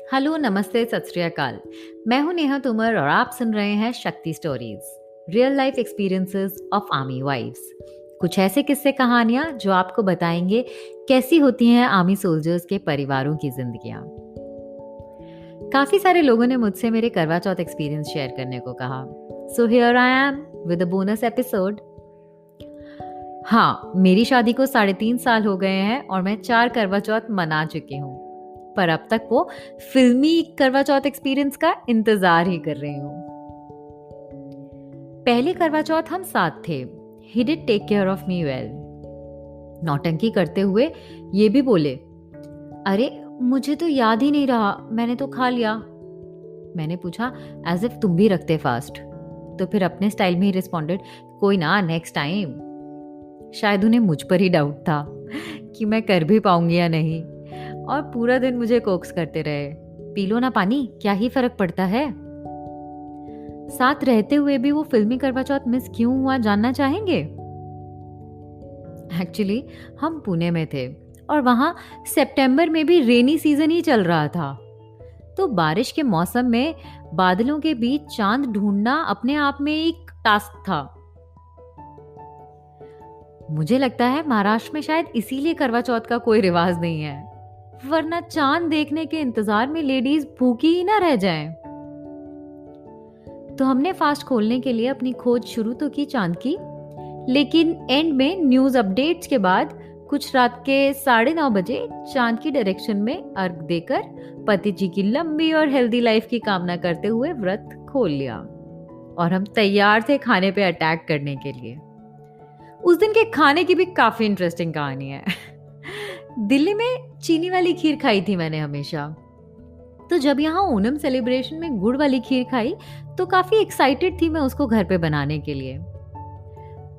Hello, नमस्ते, सत श्री अकाल। मैं हूं नेहा तोमर और आप सुन रहे हैं Shakti stories, real life experiences of army wives. कुछ ऐसे किस्से कहानियां जो आपको बताएंगे कैसी होती हैं आर्मी सोल्जर्स के परिवारों की जिंदगियां। काफी सारे लोगों ने मुझसे मेरे करवा चौथ एक्सपीरियंस शेयर करने को कहा, so here I am with a bonus episode. हाँ, मेरी शादी को 3.5 साल हो गए हैं और मैं 4 करवा चौथ मना चुकी हूँ, पर अब तक वो फिल्मी करवा चौथ एक्सपीरियंस का इंतजार ही कर रही हूँ। पहली करवा चौथ हम साथ थे। He did take care of me well. नौटंकी करते हुए ये भी बोले, अरे मुझे तो याद ही नहीं रहा, मैंने तो खा लिया। मैंने पूछा, एज इफ तुम भी रखते फास्ट। तो फिर अपने स्टाइल में ही रिस्पॉन्डेड, कोई ना, नेक्स्ट टाइम। शायद उन्हें मुझ पर ही डाउट था कि मैं कर भी पाऊंगी या नहीं, और पूरा दिन मुझे कोक्स करते रहे, पी लो ना पानी, क्या ही फर्क पड़ता है। साथ रहते हुए भी वो फिल्मी करवा चौथ मिस क्यों हुआ जानना चाहेंगे? एक्चुअली हम पुणे में थे और वहां सितंबर में भी रेनी सीजन ही चल रहा था, तो बारिश के मौसम में बादलों के बीच चांद ढूंढना अपने आप में एक टास्क था। मुझे लगता है महाराष्ट्र में शायद इसीलिए करवा चौथ का कोई रिवाज नहीं है, वरना चांद देखने के इंतजार में लेडीज भूखी ही ना रह जाएं। तो हमने फास्ट खोलने के लिए अपनी खोज शुरू तो की चांद की, लेकिन एंड में न्यूज अपडेट्स के बाद कुछ रात के 9:30 बजे चांद की डायरेक्शन में अर्घ देकर पति जी की लंबी और हेल्दी लाइफ की कामना करते हुए व्रत खोल लिया, और हम तैयार थे खाने पे अटैक करने के लिए। उस दिन के खाने की भी काफी इंटरेस्टिंग कहानी है। दिल्ली में चीनी वाली खीर खाई थी मैंने हमेशा, तो जब यहाँ ओणम सेलिब्रेशन में गुड़ वाली खीर खाई तो काफी एक्साइटेड थी मैं उसको घर पे बनाने के लिए।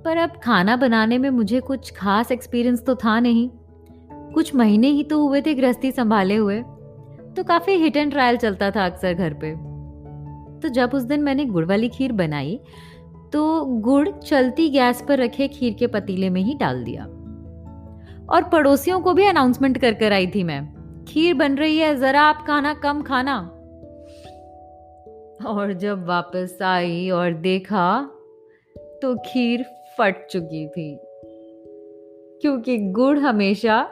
पर अब खाना बनाने में मुझे कुछ खास एक्सपीरियंस तो था नहीं, कुछ महीने ही तो हुए थे गृहस्थी संभाले हुए, तो काफी हिट एंड ट्रायल चलता था अक्सर घर पे। तो जब उस दिन मैंने गुड़ वाली खीर बनाई तो गुड़ चलती गैस पर रखे खीर के पतीले में ही डाल दिया, और पड़ोसियों को भी अनाउंसमेंट कर कर आई थी मैं, खीर बन रही है, जरा आप खाना कम खाना। और जब वापस आई और देखा तो खीर फट चुकी थी, क्योंकि गुड़ हमेशा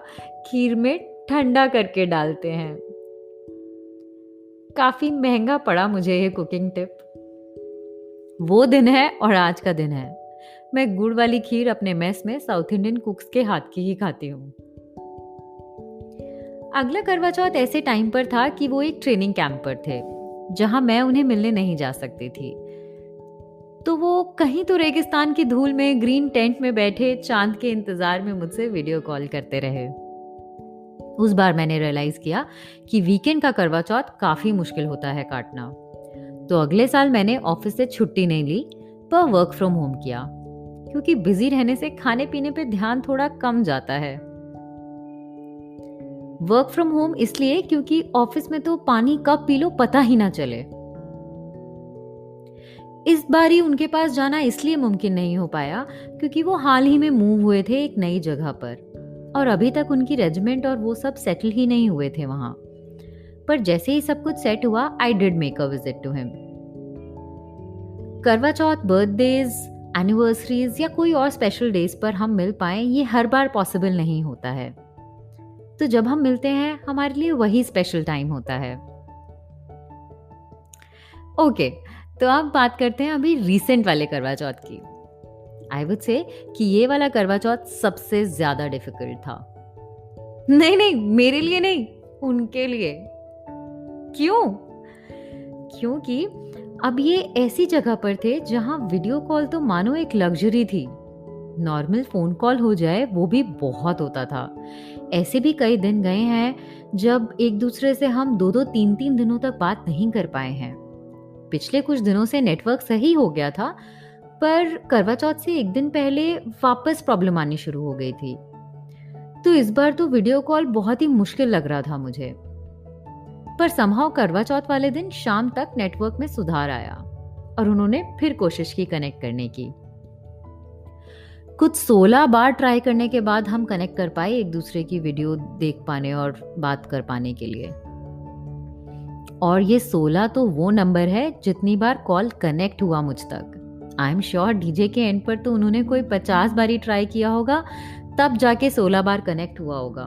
खीर में ठंडा करके डालते हैं। काफी महंगा पड़ा मुझे ये कुकिंग टिप। वो दिन है और आज का दिन है, मैं गुड़ वाली खीर अपने मेस में साउथ इंडियन कुक्स के हाथ की ही खाती हूँ। अगला करवा चौथ ऐसे टाइम पर था कि वो एक ट्रेनिंग कैंप पर थे, जहां मैं उन्हें मिलने नहीं जा सकती थी। तो वो कहीं तो रेगिस्तान की धूल में ग्रीन टेंट में बैठे चांद के इंतजार में मुझसे वीडियो कॉल करते रहे। उस बार मैंने रियलाइज किया कि वीकेंड का करवा चौथ काफी मुश्किल होता है काटना। तो अगले साल मैंने ऑफिस से छुट्टी नहीं ली, पर वर्क फ्रॉम होम किया, क्योंकि बिजी रहने से खाने पीने पे ध्यान थोड़ा कम जाता है। वर्क फ्रॉम होम इसलिए क्योंकि ऑफिस में तो पानी कब पी लो पता ही ना चले। इस बार ही उनके पास जाना इसलिए मुमकिन नहीं हो पाया क्योंकि वो हाल ही में मूव हुए थे एक नई जगह पर, और अभी तक उनकी रेजिमेंट और वो सब सेटल ही नहीं हुए थे वहां। पर जैसे ही सब कुछ सेट हुआ, I did make a visit to him. Karwa Chauth, birthdays, anniversaries या कोई और स्पेशल डेज पर हम मिल पाए, ये हर बार पॉसिबल नहीं होता है। तो जब हम मिलते हैं हमारे लिए वही स्पेशल टाइम होता है। ओके, तो अब बात करते हैं अभी रीसेंट वाले करवा चौथ की। आई वुड से कि ये वाला करवा चौथ सबसे ज्यादा डिफिकल्ट था। नहीं नहीं, मेरे लिए नहीं, उनके लिए। क्यों? क्योंकि अब ये ऐसी जगह पर थे जहां वीडियो कॉल तो मानो एक लग्जरी थी। नॉर्मल फोन कॉल हो जाए वो भी बहुत होता था। ऐसे भी कई दिन गए हैं जब एक दूसरे से हम 2-3 दिनों तक बात नहीं कर पाए हैं। पिछले कुछ दिनों से नेटवर्क सही हो गया था, पर करवा चौथ से एक दिन पहले वापस प्रॉब्लम आनी शुरू हो गई थी। तो इस बार तो वीडियो कॉल बहुत ही मुश्किल लग रहा था मुझे। पर समहाउ करवा चौथ वाले दिन शाम तक नेटवर्क में सुधार आया और उन्होंने फिर कोशिश की कनेक्ट करने की। कुछ 16 बार ट्राई करने के बाद हम कनेक्ट कर पाए एक दूसरे की वीडियो देख पाने और बात कर पाने के लिए। और ये 16 तो वो नंबर है जितनी बार कॉल कनेक्ट हुआ मुझ तक। आई एम श्योर डीजे के एंड पर तो उन्होंने कोई 50 बार ही ट्राई किया होगा, तब जाके 16 बार कनेक्ट हुआ होगा।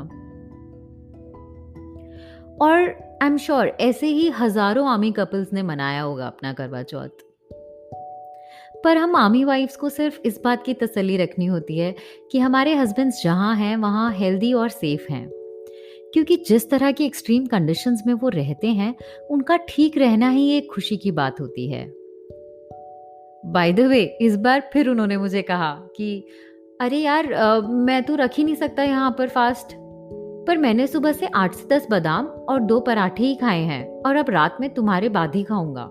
और आई एम श्योर ऐसे ही हजारों आर्मी कपल्स ने मनाया होगा अपना करवा चौथ। पर हम आर्मी वाइफ्स को सिर्फ इस बात की तसल्ली रखनी होती है कि हमारे हस्बैंड्स जहाँ हैं वहाँ हेल्दी और सेफ हैं, क्योंकि जिस तरह की एक्सट्रीम कंडीशंस में वो रहते हैं, उनका ठीक रहना ही एक खुशी की बात होती है। बाय द वे, इस बार फिर उन्होंने मुझे कहा कि अरे यार, मैं तो रख ही नहीं सकता यहाँ पर फास्ट, पर मैंने सुबह से 8 से 10 बादाम और 2 पराठे ही खाए हैं और अब रात में तुम्हारे बाद ही खाऊंगा।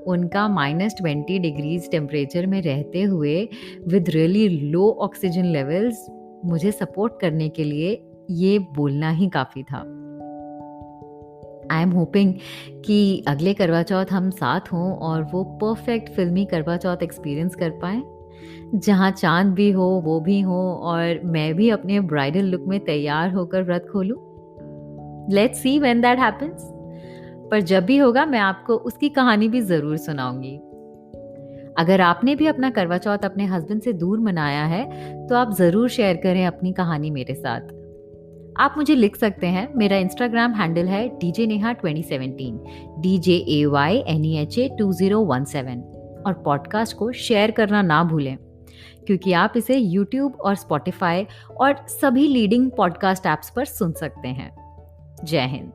उनका -20 डिग्रीज टेम्परेचर में रहते हुए with really low oxygen levels मुझे सपोर्ट करने के लिए ये बोलना ही काफ़ी था। आई एम होपिंग कि अगले करवा चौथ हम साथ हों और वो परफेक्ट फिल्मी करवा चौथ एक्सपीरियंस कर पाएँ, जहाँ चाँद भी हो, वो भी हो और मैं भी अपने ब्राइडल लुक में तैयार होकर व्रत खोलूँ। Let's see when that happens. पर जब भी होगा मैं आपको उसकी कहानी भी ज़रूर सुनाऊंगी। अगर आपने भी अपना करवा चौथ अपने हस्बैंड से दूर मनाया है, तो आप ज़रूर शेयर करें अपनी कहानी मेरे साथ। आप मुझे लिख सकते हैं। मेरा इंस्टाग्राम हैंडल है djneha2017, DJAYNEHA2017। और पॉडकास्ट को शेयर करना ना भूलें, क्योंकि आप इसे यूट्यूब और स्पॉटिफाई और सभी लीडिंग पॉडकास्ट ऐप्स पर सुन सकते हैं। जय हिंद।